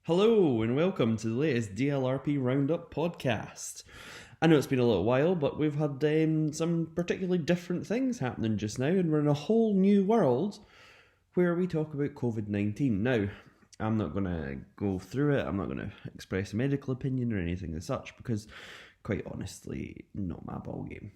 Hello and welcome to the latest DLRP Roundup podcast. I know it's been a little while, but we've had some particularly different things happening just now, and we're in a whole new world where we talk about COVID-19. Now, I'm not going to go through it, I'm not going to express a medical opinion or anything as such, because quite honestly, not my ballgame.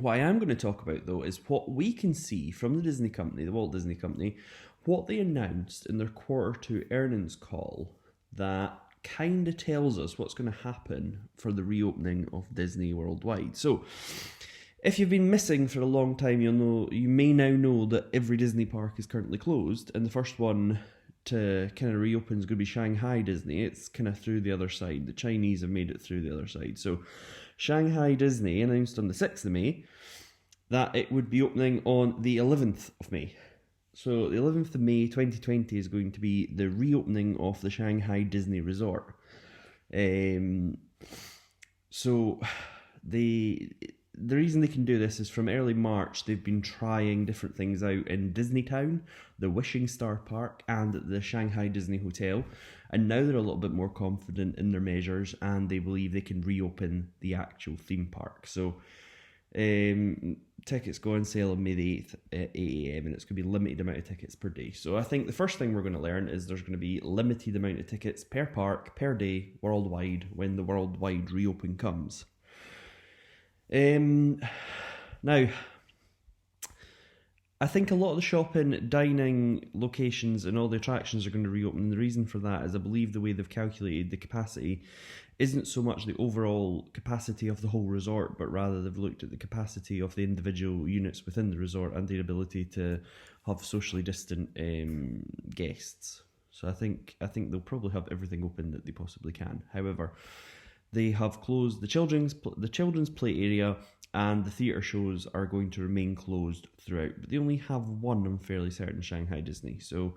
What I am going to talk about though is what we can see from the Disney company, the Walt Disney Company, what they announced in their quarter two earnings call that kind of tells us what's going to happen for the reopening of Disney worldwide. So, if you've been missing for a long time, you may now know that every Disney park is currently closed, and the first one to kind of reopen is going to be Shanghai Disney. It's kind of through the other side. The Chinese have made it through the other side. So, Shanghai Disney announced on the 6th of May that it would be opening on the 11th of May. So the 11th of May 2020 is going to be the reopening of the Shanghai Disney Resort. So the reason they can do this is from early March they've been trying different things out in Disneytown, the Wishing Star Park, and the Shanghai Disney Hotel. And now they're a little bit more confident in their measures and they believe they can reopen the actual theme park. So tickets go on sale on May the 8th at 8 a.m. and it's going to be a limited amount of tickets per day. So I think the first thing we're going to learn is there's going to be limited amount of tickets per park, per day, worldwide, when the worldwide reopen comes. Now, I think a lot of the shopping, dining locations and all the attractions are going to reopen. And the reason for that is I believe the way they've calculated the capacity isn't so much the overall capacity of the whole resort, but rather they've looked at the capacity of the individual units within the resort and their ability to have socially distant guests. So I think they'll probably have everything open that they possibly can. However, they have closed the children's play area, and the theatre shows are going to remain closed throughout. But they only have one, I'm fairly certain, Shanghai Disney. So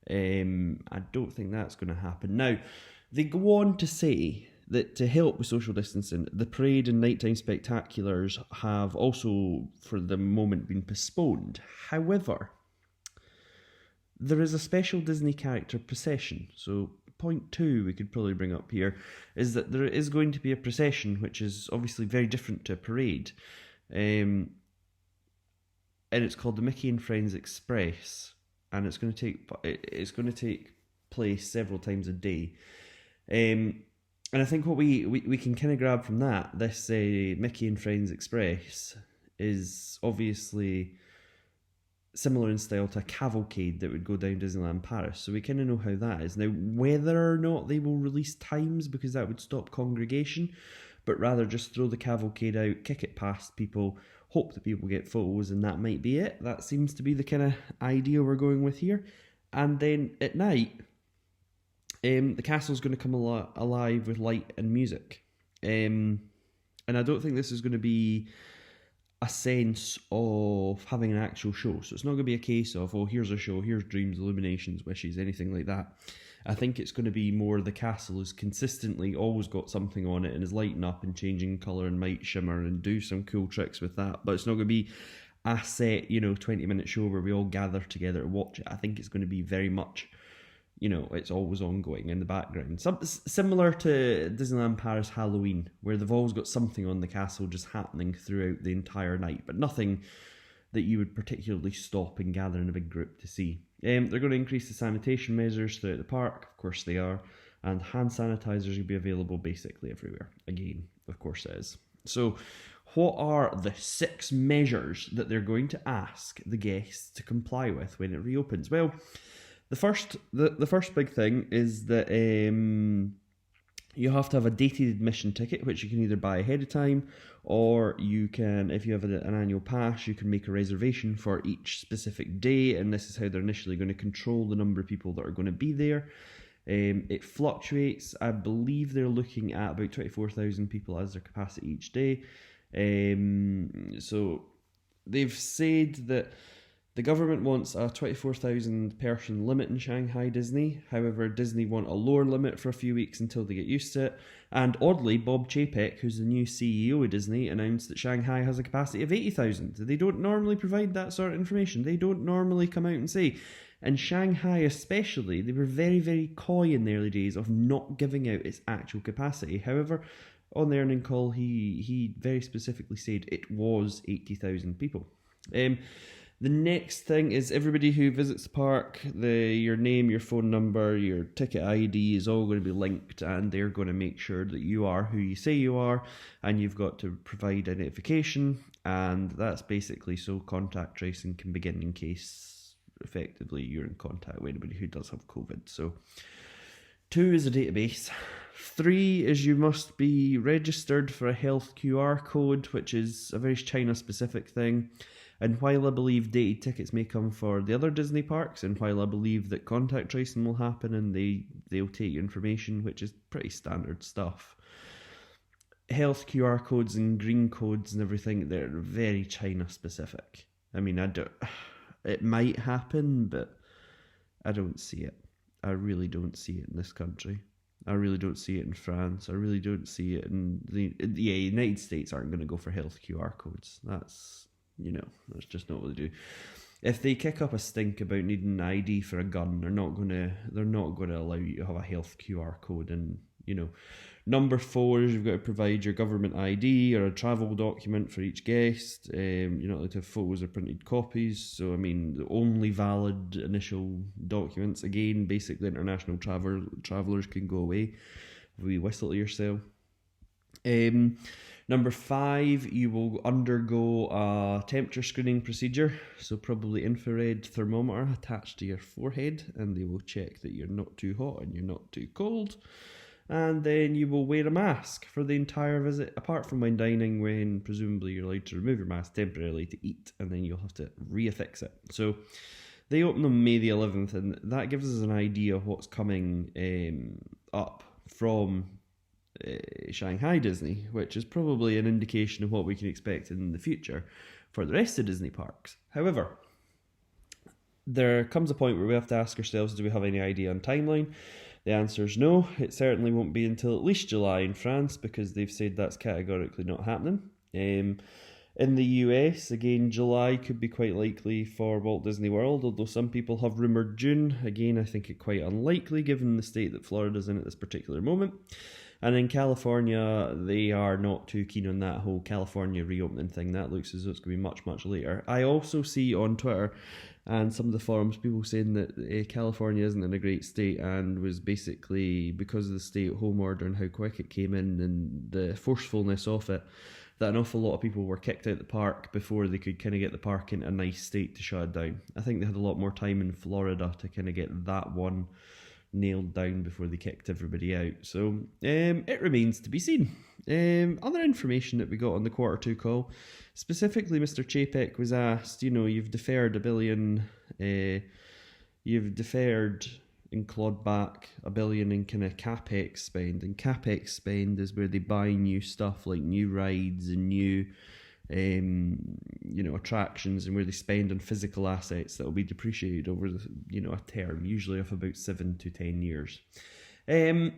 I don't think that's going to happen. Now, they go on to say that to help with social distancing, the parade and nighttime spectaculars have also, for the moment, been postponed. However, there is a special Disney character procession. So point 2 we could probably bring up here is that there is going to be a procession which is obviously very different to a parade, and it's called the Mickey and Friends Express, and it's going to take place several times a day, and I think what we can kind of grab from that, this Mickey and Friends Express is obviously similar in style to a cavalcade that would go down Disneyland Paris. So we kind of know how that is. Now, whether or not they will release times, because that would stop congregation, but rather just throw the cavalcade out, kick it past people, hope that people get photos, and that might be it. That seems to be the kind of idea we're going with here. And then at night, the castle's going to come alive with light and music. And I don't think this is going to be a sense of having an actual show. So it's not going to be a case of, oh, here's a show, here's dreams, illuminations, wishes, anything like that. I think it's going to be more the castle has consistently always got something on it and is lighting up and changing colour and might shimmer and do some cool tricks with that. But it's not going to be a set, 20-minute show where we all gather together to watch it. I think it's going to be very much, it's always ongoing in the background. Similar to Disneyland Paris Halloween, where they've always got something on the castle just happening throughout the entire night, but nothing that you would particularly stop and gather in a big group to see. They're going to increase the sanitation measures throughout the park, of course they are, and hand sanitizers will be available basically everywhere. Again, of course it is. So, what are the 6 measures that they're going to ask the guests to comply with when it reopens? Well, the first big thing is that you have to have a dated admission ticket, which you can either buy ahead of time, or you can, if you have an annual pass, you can make a reservation for each specific day, and this is how they're initially going to control the number of people that are going to be there. It fluctuates. I believe they're looking at about 24,000 people as their capacity each day. So they've said that the government wants a 24,000 person limit in Shanghai Disney. However, Disney want a lower limit for a few weeks until they get used to it. And oddly, Bob Chapek, who's the new CEO of Disney, announced that Shanghai has a capacity of 80,000. They don't normally provide that sort of information. They don't normally come out and say, And Shanghai especially, they were very, very coy in the early days of not giving out its actual capacity. However, on the earning call, he very specifically said it was 80,000 people. The next thing is everybody who visits the park, your name, your phone number, your ticket ID is all going to be linked, and they're going to make sure that you are who you say you are, and you've got to provide identification, and that's basically so contact tracing can begin in case effectively you're in contact with anybody who does have COVID. So 2 is a database. 3 is you must be registered for a health QR code, which is a very China specific thing. And while I believe dated tickets may come for the other Disney parks, and while I believe that contact tracing will happen and they'll take your information, which is pretty standard stuff, health QR codes and green codes and everything, they're very China specific. I mean, it might happen, but I don't see it. I really don't see it in this country. I really don't see it in France. I really don't see it in the United States aren't going to go for health QR codes. That's just not what they do. If they kick up a stink about needing an ID for a gun, they're not going to allow you to have a health QR code. And number 4 is you've got to provide your government ID or a travel document for each guest. You're not allowed to have photos or printed copies. So I mean, the only valid initial documents. Again, basically international travellers can go away. We whistle to yourself. Number 5, you will undergo a temperature screening procedure, so probably infrared thermometer attached to your forehead, and they will check that you're not too hot and you're not too cold. And then you will wear a mask for the entire visit, apart from when dining, when presumably you're allowed to remove your mask temporarily to eat, and then you'll have to reaffix it. So they open on May the 11th, and that gives us an idea of what's coming up from Shanghai Disney, which is probably an indication of what we can expect in the future for the rest of Disney parks. However, there comes a point where we have to ask ourselves, do we have any idea on timeline? The answer is no. It certainly won't be until at least July in France, because they've said that's categorically not happening. In the US, again, July could be quite likely for Walt Disney World, although some people have rumoured June. Again, I think it quite unlikely given the state that Florida's in at this particular moment. And in California, they are not too keen on that whole California reopening thing. That looks as though it's going to be much, much later. I also see on Twitter and some of the forums people saying that California isn't in a great state and was basically, because of the stay-at-home order and how quick it came in and the forcefulness of it, that an awful lot of people were kicked out of the park before they could kind of get the park into a nice state to shut it down. I think they had a lot more time in Florida to kind of get that one nailed down before they kicked everybody out. So it remains to be seen. Other information that we got on the quarter 2 call, specifically Mr. Chapek was asked, you've deferred $1 billion, you've deferred and clawed back $1 billion in kind of capex spend, and capex spend is where they buy new stuff like new rides and new attractions, and where they spend on physical assets that will be depreciated over a term, usually of about 7 to 10 years. And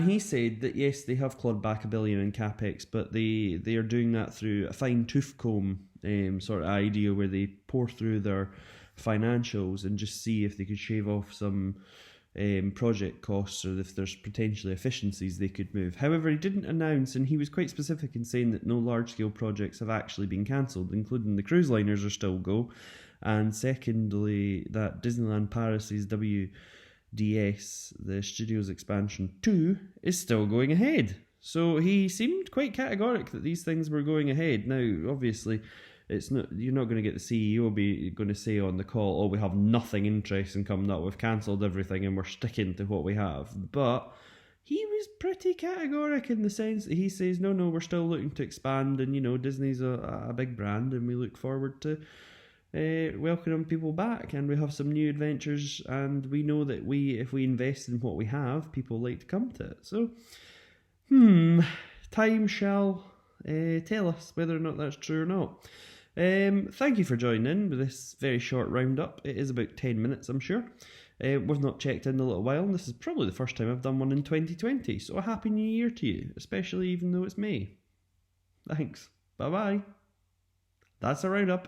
he said that yes, they have clawed back $1 billion in capex, but they are doing that through a fine tooth comb sort of idea where they pour through their financials and just see if they could shave off some project costs, or if there's potentially efficiencies they could move. However, he didn't announce, and he was quite specific in saying that no large-scale projects have actually been cancelled, including the cruise liners are still go, and secondly, that Disneyland Paris' WDS, the Studios Expansion 2, is still going ahead. So he seemed quite categoric that these things were going ahead. Now, obviously, you're not going to get the CEO going to say on the call, oh, we have nothing interesting coming up, we've cancelled everything and we're sticking to what we have. But he was pretty categoric in the sense that he says, no, we're still looking to expand, and Disney's a big brand and we look forward to welcoming people back, and we have some new adventures, and we know that if we invest in what we have, people like to come to it. So time shall tell us whether or not that's true or not. Thank you for joining in with this very short roundup. It is about 10 minutes, I'm sure. We've not checked in a little while, and this is probably the first time I've done one in 2020, so a happy new year to you, especially even though it's May. Thanks. Bye-bye. That's a roundup.